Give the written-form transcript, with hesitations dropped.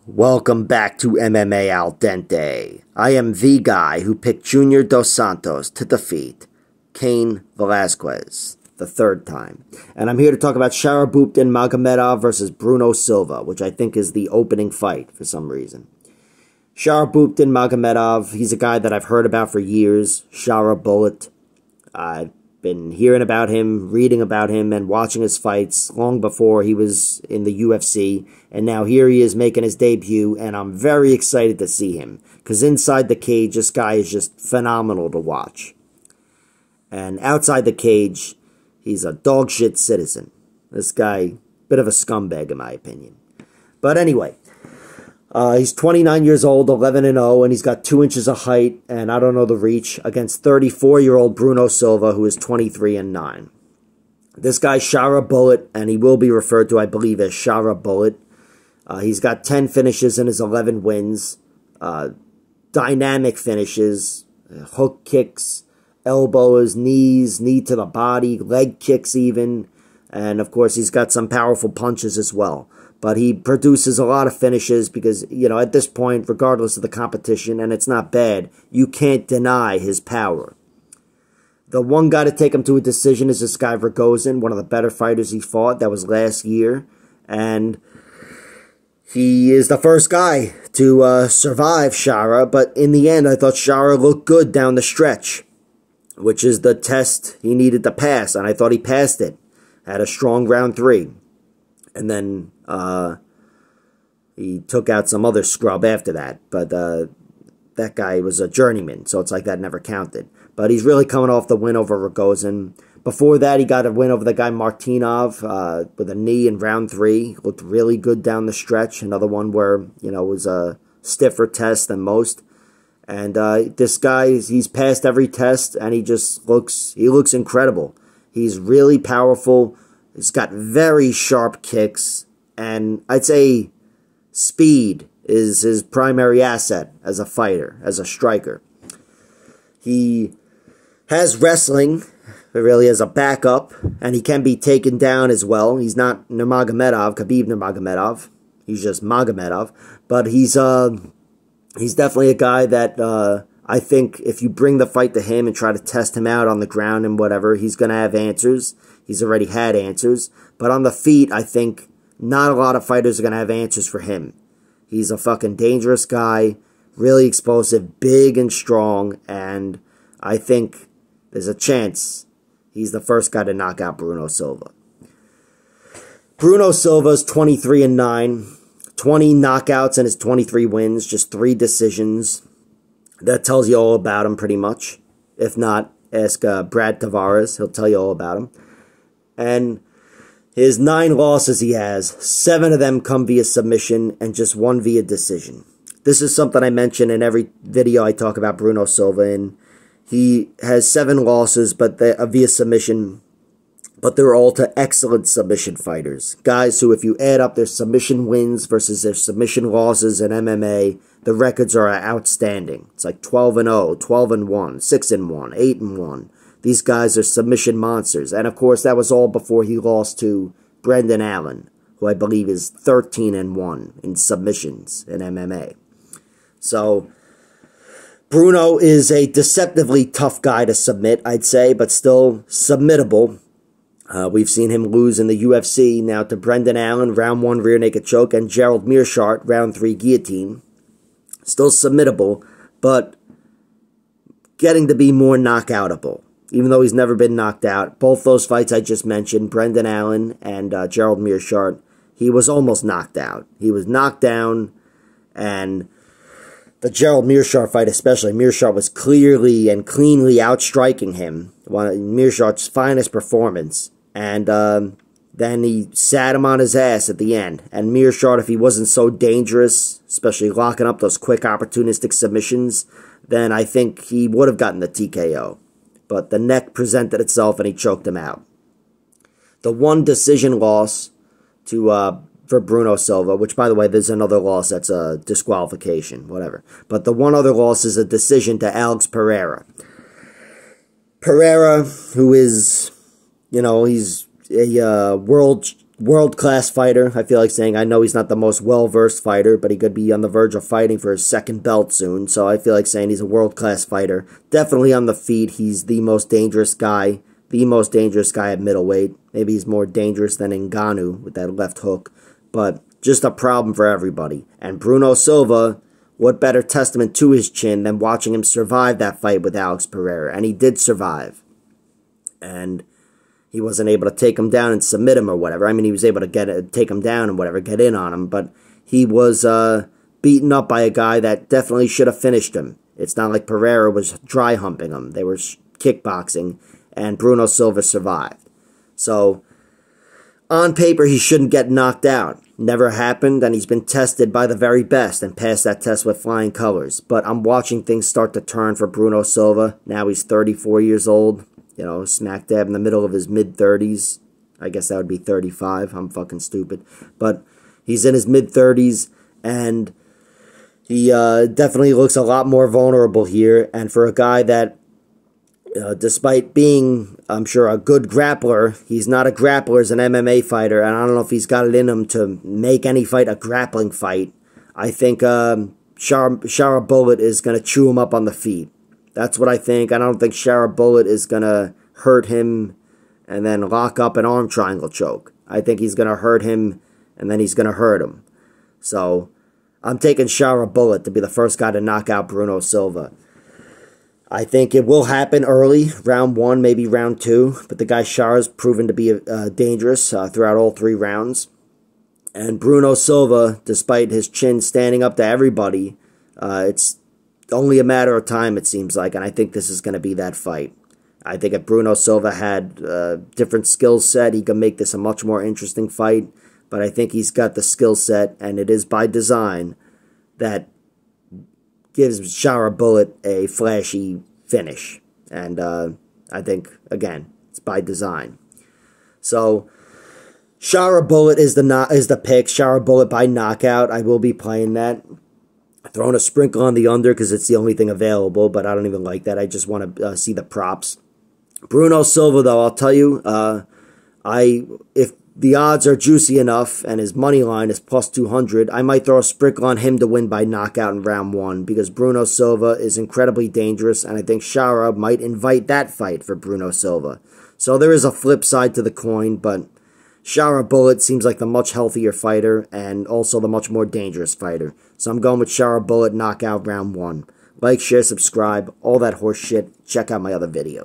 Welcome back to MMA Al Dente. I am the guy who picked Junior Dos Santos to defeat Cain Velasquez the third time. And I'm here to talk about Sharabutdin Magomedov versus Bruno Silva, which I think is the opening fight for some reason. Sharabutdin Magomedov, he's a guy that I've heard about for years. Sharabullet. I've been hearing about him, reading about him, and watching his fights long before he was in the UFC. And now here he is making his debut, and I'm very excited to see him. Because inside the cage, this guy is just phenomenal to watch. And outside the cage, he's a dog shit citizen. This guy, bit of a scumbag in my opinion. But anyway, he's 29 years old, 11-0, and he's got 2 inches of height, and I don't know the reach, against 34-year-old Bruno Silva, who is 23-9. This guy's Sharabullet, and he will be referred to, I believe, as Sharabullet. He's got 10 finishes in his 11 wins. Dynamic finishes, hook kicks, elbows, knees, knee to the body, leg kicks even. And, of course, he's got some powerful punches as well. But he produces a lot of finishes because, you know, at this point, regardless of the competition, and it's not bad, you can't deny his power. The one guy to take him to a decision is this guy Rogozin, one of the better fighters he fought. That was last year. And he is the first guy to survive Shara. But in the end, I thought Shara looked good down the stretch, which is the test he needed to pass. And I thought he passed it. Had a strong round 3. And then he took out some other scrub after that. But that guy was a journeyman, so it's like that never counted. But he's really coming off the win over Rogozin. Before that, he got a win over the guy Martinov with a knee in round 3. Looked really good down the stretch. Another one where, you know, it was a stiffer test than most. And this guy, he's passed every test, and he looks incredible. He's really powerful. He's got very sharp kicks, and I'd say speed is his primary asset as a fighter, as a striker. He has wrestling, really as a backup, and he can be taken down as well. He's not Nurmagomedov, Khabib Nurmagomedov. He's just Magomedov, but he's definitely a guy that I think if you bring the fight to him and try to test him out on the ground and whatever, he's going to have answers. He's already had answers. But on the feet, I think not a lot of fighters are going to have answers for him. He's a fucking dangerous guy, really explosive, big and strong, and I think there's a chance he's the first guy to knock out Bruno Silva. Bruno Silva's 23-9, 20 knockouts in his 23 wins, just 3 decisions. That tells you all about him pretty much. If not, ask Brad Tavares. He'll tell you all about him. And his 9 losses he has, 7 of them come via submission and just 1 via decision. This is something I mention in every video I talk about Bruno Silva in. He has 7 losses but via submission, but they're all to excellent submission fighters. Guys who, if you add up their submission wins versus their submission losses in MMA, the records are outstanding. It's like 12-0, 12-1, 6-1, 8-1. These guys are submission monsters. And, of course, that was all before he lost to Brendan Allen, who I believe is 13-1 in submissions in MMA. So, Bruno is a deceptively tough guy to submit, I'd say, but still submittable. We've seen him lose in the UFC now to Brendan Allen, round 1 rear naked choke, and Gerald Meerschaert, round 3 guillotine. Still submittable, but getting to be more knockoutable. Even though he's never been knocked out. Both those fights I just mentioned, Brendan Allen and Gerald Meerschaert, he was almost knocked out. He was knocked down, and the Gerald Meerschaert fight especially, Meerschaert was clearly and cleanly outstriking him. One of Meerschaert's finest performance. And then he sat him on his ass at the end. And Meerschaert, if he wasn't so dangerous, especially locking up those quick opportunistic submissions, then I think he would have gotten the TKO. But the neck presented itself and he choked him out. The 1 decision loss for Bruno Silva, which, by the way, there's another loss that's a disqualification, whatever. But the 1 other loss is a decision to Alex Pereira. Pereira, who is, you know, he's a world world-class fighter. I feel like saying, I know he's not the most well-versed fighter, but he could be on the verge of fighting for his second belt soon. So I feel like saying he's a world-class fighter. Definitely on the feet, he's the most dangerous guy. The most dangerous guy at middleweight. Maybe he's more dangerous than Ngannou with that left hook. But just a problem for everybody. And Bruno Silva, what better testament to his chin than watching him survive that fight with Alex Pereira. And he did survive. And he wasn't able to take him down and submit him or whatever. I mean, he was able to take him down and whatever, get in on him. But he was beaten up by a guy that definitely should have finished him. It's not like Pereira was dry humping him. They were kickboxing, and Bruno Silva survived. So, on paper, he shouldn't get knocked out. Never happened, and he's been tested by the very best and passed that test with flying colors. But I'm watching things start to turn for Bruno Silva. Now he's 34 years old. You know, smack dab in the middle of his mid-30s. I guess that would be 35. I'm fucking stupid. But he's in his mid-30s, and he definitely looks a lot more vulnerable here. And for a guy that, despite being, I'm sure, a good grappler, he's not a grappler as an MMA fighter, and I don't know if he's got it in him to make any fight a grappling fight. I think Sharabutdin is going to chew him up on the feet. That's what I think. I don't think Sharabutdin is going to hurt him and then lock up an arm triangle choke. I think he's going to hurt him and then he's going to hurt him. So, I'm taking Sharabutdin to be the first guy to knock out Bruno Silva. I think it will happen early, round 1, maybe round 2. But the guy Shara's proven to be dangerous throughout all 3 rounds. And Bruno Silva, despite his chin standing up to everybody, it's only a matter of time, it seems like, and I think this is going to be that fight. I think if Bruno Silva had a different skill set, he could make this a much more interesting fight, but I think he's got the skill set, and it is by design, that gives Sharabutdin a flashy finish, and I think, again, it's by design. So, Sharabutdin is the pick, Sharabutdin by knockout. I will be playing that. Throwing a sprinkle on the under because it's the only thing available, but I don't even like that. I just want to see the props. Bruno Silva, though, I'll tell you, if the odds are juicy enough and his money line is plus 200, I might throw a sprinkle on him to win by knockout in round 1 because Bruno Silva is incredibly dangerous, and I think Shara might invite that fight for Bruno Silva. So there is a flip side to the coin, but Sharabutdin seems like the much healthier fighter and also the much more dangerous fighter. So I'm going with Sharabutdin knockout round 1. Like, share, subscribe, all that horse shit. Check out my other videos.